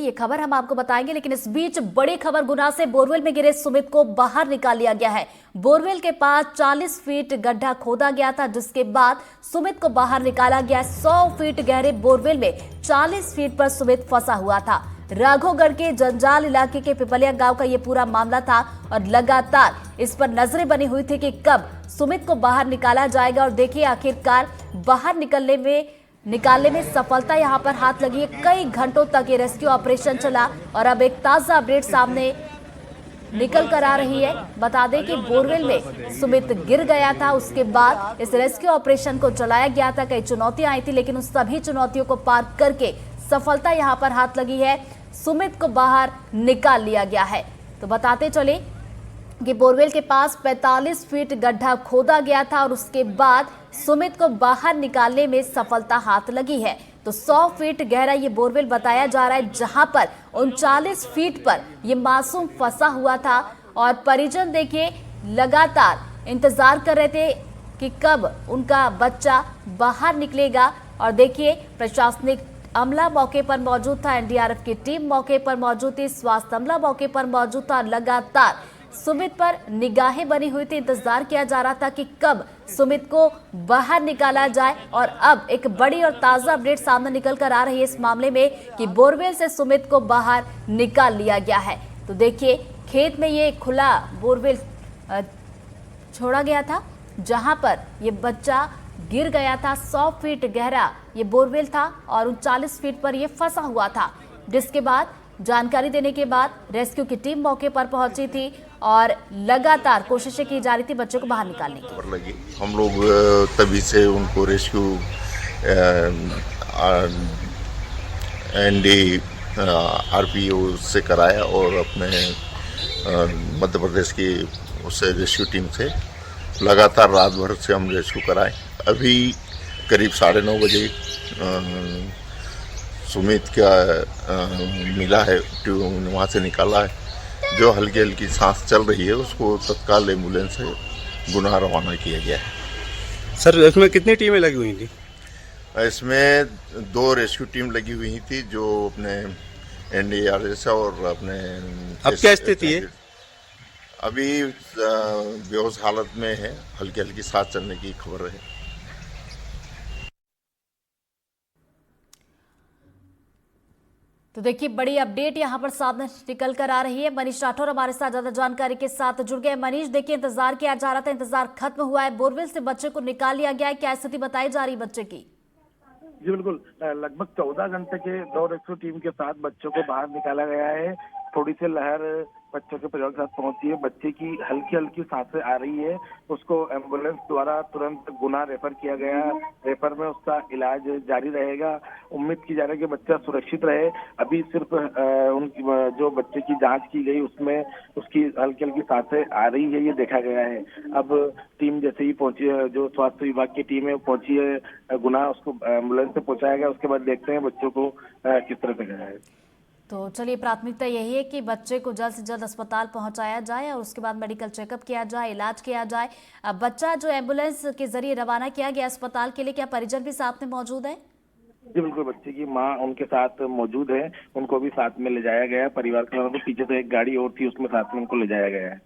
ये खबर हम आपको बताएंगे, लेकिन इस बीच बड़ी खबर गुना से बोरवेल में गिरे सुमित को बाहर निकाल लिया गया है। बोरवेल के पास 40 फीट गड्ढा खोदा गया था, जिसके बाद सुमित को बाहर निकाला गया। 100 फीट गहरे बोरवेल में 40 फीट पर सुमित फंसा हुआ था। राघोगढ़ के जंजाल इलाके के पिपलिया गांव का ये पूरा मामला था और लगातार इस पर नजरें बनी हुई थी कि कब सुमित को बाहर निकाला जाएगा। और देखिए, आखिरकार बाहर निकालने में सफलता यहां पर हाथ लगी है। कई घंटों तक ये रेस्क्यू ऑपरेशन चला और अब एक ताजा अपडेट सामने निकल कर आ रही है। बता दें कि बोरवेल में सुमित गिर गया था, उसके बाद इस रेस्क्यू ऑपरेशन को चलाया गया था। कई चुनौतियां आई थी, लेकिन उन सभी चुनौतियों को पार करके सफलता यहां पर हाथ लगी है। सुमित को बाहर निकाल लिया गया है। तो बताते चले कि बोरवेल के पास 45 फीट गड्ढा खोदा गया था और उसके बाद सुमित को बाहर निकालने में सफलता हाथ लगी है। तो 100 फीट गहरा ये बोरवेल बताया जा रहा है, जहां पर 39 फीट पर ये मासूम फंसा हुआ था। और परिजन देखिए लगातार इंतजार कर रहे थे कि कब उनका बच्चा बाहर निकलेगा। और देखिए, प्रशासनिक अमला मौके पर मौजूद था, एनडीआरएफ की टीम मौके पर मौजूद थी, स्वास्थ्य अमला मौके पर मौजूद था। लगातार सुमित पर निगाहें बनी हुई थी, इंतजार किया जा रहा था कि कब सुमित को बाहर निकाला जाए। और अब एक बड़ी और ताजा अपडेट सामने निकल कर आ रही है इस मामले में कि बोरवेल से सुमित को बाहर निकाल लिया गया है। तो देखिए, खेत में ये खुला बोरवेल छोड़ा गया था, जहां पर ये बच्चा गिर गया था। 100 फीट गहरा ये बोरवेल था और 39 फीट पर ये फंसा हुआ था, जिसके बाद जानकारी देने के बाद रेस्क्यू की टीम मौके पर पहुंची थी और लगातार कोशिशें की जा रही थी बच्चों को बाहर निकालने की। हम लोग तभी से उनको रेस्क्यू एनडी आरपीओ से कराया और अपने मध्य प्रदेश की उससे रेस्क्यू टीम से लगातार रात भर से हम रेस्क्यू कराए। अभी करीब 9:30 बजे सुमित का मिला है, वहाँ से निकाला है। जो हल्की हल्की सांस चल रही है उसको तत्काल एम्बुलेंस से गुना रवाना किया गया है। सर, इसमें कितनी टीमें लगी हुई थी? इसमें 2 रेस्क्यू टीम लगी हुई थी, जो अपने एनडीआरएफ और अपने। अब क्या स्थिति है? अभी बेहोश हालत में है, हल्की हल्की सांस चलने की खबर है। तो देखिए, बड़ी अपडेट यहां पर सामने निकल कर आ रही है। मनीष राठौर हमारे साथ ज्यादा जानकारी के साथ जुड़ गए। मनीष, देखिए, इंतजार किया जा रहा था, इंतजार खत्म हुआ है, बोरवेल से बच्चे को निकाल लिया गया है। क्या स्थिति बताई जा रही बच्चे की? जी बिल्कुल, लगभग 14 घंटे के 2 रेस्क्यू टीम के साथ बच्चों को बाहर निकाला गया है। थोड़ी सी लहर बच्चों के परिवार के साथ पहुंची है। बच्चे की हल्की हल्की सांसें आ रही है, उसको एम्बुलेंस द्वारा तुरंत गुना रेफर किया गया। रेफर में उसका इलाज जारी रहेगा। उम्मीद की जा रही है कि बच्चा सुरक्षित रहे। अभी सिर्फ उनकी जो बच्चे की जांच की गई उसमें उसकी हल्की हल्की सांसें आ रही है, ये देखा गया है। अब टीम जैसे ही पहुंची है, जो स्वास्थ्य विभाग की टीम है पहुंची है गुना, उसको एम्बुलेंस से पहुंचाया गया। उसके बाद देखते हैं बच्चों को किस तरह से गया है। तो चलिए, प्राथमिकता यही है कि बच्चे को जल्द से जल्द अस्पताल पहुंचाया जाए और उसके बाद मेडिकल चेकअप किया जाए, इलाज किया जाए। अब बच्चा जो एम्बुलेंस के जरिए रवाना किया गया अस्पताल के लिए, क्या परिजन भी साथ में मौजूद है? जी बिल्कुल, बच्चे की माँ उनके साथ मौजूद है, उनको भी साथ में ले जाया गया है। परिवार के लोगों को पीछे से एक गाड़ी और थी, उसमें साथ में उनको ले जाया गया है।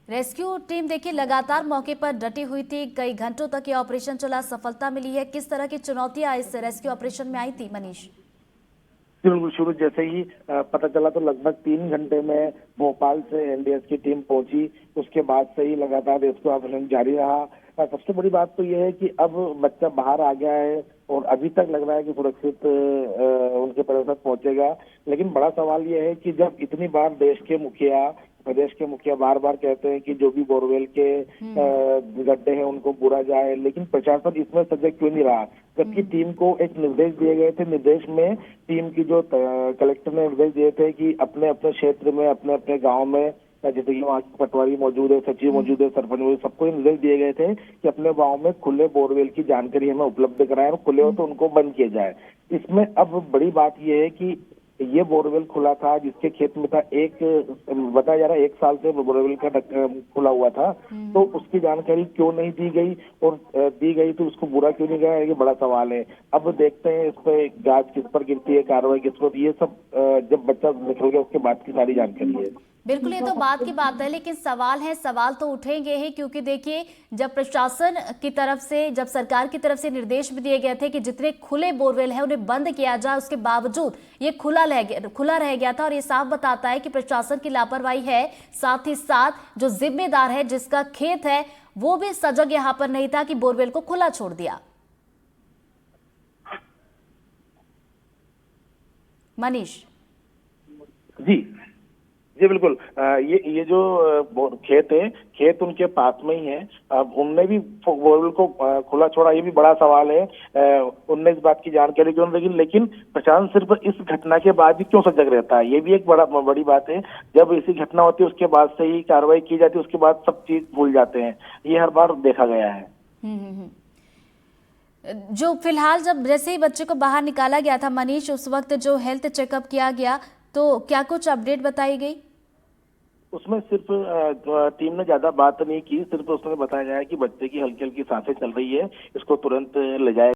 रेस्क्यू टीम देखिए लगातार मौके पर डटी हुई थी, कई घंटों तक ये ऑपरेशन चला, सफलता मिली है। किस तरह की चुनौतियां इस रेस्क्यू ऑपरेशन में आई थी मनीष? बिल्कुल, शुरू जैसे ही पता चला तो लगभग 3 घंटे में भोपाल से एनडीएस की टीम पहुंची। उसके बाद से ही लगातार रेस्क्यू ऑपरेशन जारी रहा। सबसे बड़ी बात तो यह है कि अब बच्चा बाहर आ गया है और अभी तक लग रहा है कि सुरक्षित उनके परिवार तक पहुंचेगा। लेकिन बड़ा सवाल यह है कि जब इतनी बार प्रदेश के मुखिया बार बार कहते हैं कि जो भी बोरवेल के गड्ढे हैं उनको बुरा जाए, लेकिन प्रशासन इसमें सजग क्यों नहीं रहा? जबकि टीम को एक निर्देश दिए गए थे। निर्देश में टीम की जो कलेक्टर ने निर्देश दिए थे कि अपने अपने क्षेत्र में, अपने अपने गांव में, जैसे कि वहाँ पटवारी मौजूद है, सचिव मौजूद है, सरपंच मौजूद, सबको निर्देश दिए गए थे कि अपने गांव में खुले बोरवेल की जानकारी हमें उपलब्ध कराएं और खुले हो तो उनको बंद किया जाए। इसमें अब बड़ी बात यह है कि ये बोरवेल खुला था जिसके खेत में था एक, बताया जा रहा है 1 साल से बोरवेल का खुला हुआ था, तो उसकी जानकारी क्यों नहीं दी गई, और दी गई तो उसको बुरा क्यों नहीं गया, ये बड़ा सवाल है। अब देखते हैं इस पे गाज किस पर गिरती है, कार्रवाई किस पर, ये सब जब बच्चा निकल गया उसके बाद की सारी जानकारी है। बिल्कुल, ये तो बात की बात है, लेकिन सवाल तो उठेंगे ही, क्योंकि देखिए जब प्रशासन की तरफ से, जब सरकार की तरफ से निर्देश भी दिए गए थे कि जितने खुले बोरवेल हैं उन्हें बंद किया जाए, उसके बावजूद ये खुला रह गया था, और ये साफ बताता है कि प्रशासन की लापरवाही है। साथ ही साथ जो जिम्मेदार है, जिसका खेत है, वो भी सजग यहाँ पर नहीं था कि बोरवेल को खुला छोड़ दिया। मनीष जी बिल्कुल। ये जो खेत है, खेत उनके पास में ही है। अब उनने भी बोरवेल को खुला छोड़ा, ये भी बड़ा सवाल है। उनने इस बात की जानकारी क्यों नहीं, लेकिन प्रशासन सिर्फ इस घटना के बाद भी क्यों सजग रहता है, ये भी एक बड़ी बात है। जब ऐसी घटना होती है उसके बाद से ही कार्रवाई की जाती है, उसके बाद सब चीज भूल जाते हैं, ये हर बार देखा गया है। जो फिलहाल जब जैसे ही बच्चे को बाहर निकाला गया था मनीष, उस वक्त जो हेल्थ चेकअप किया गया, तो क्या कुछ अपडेट बताई गई? उसमें सिर्फ टीम ने ज्यादा बात नहीं की, सिर्फ उसमें बताया गया है कि बच्चे की हल्की हल्की सांसें चल रही है, इसको तुरंत ले जाए।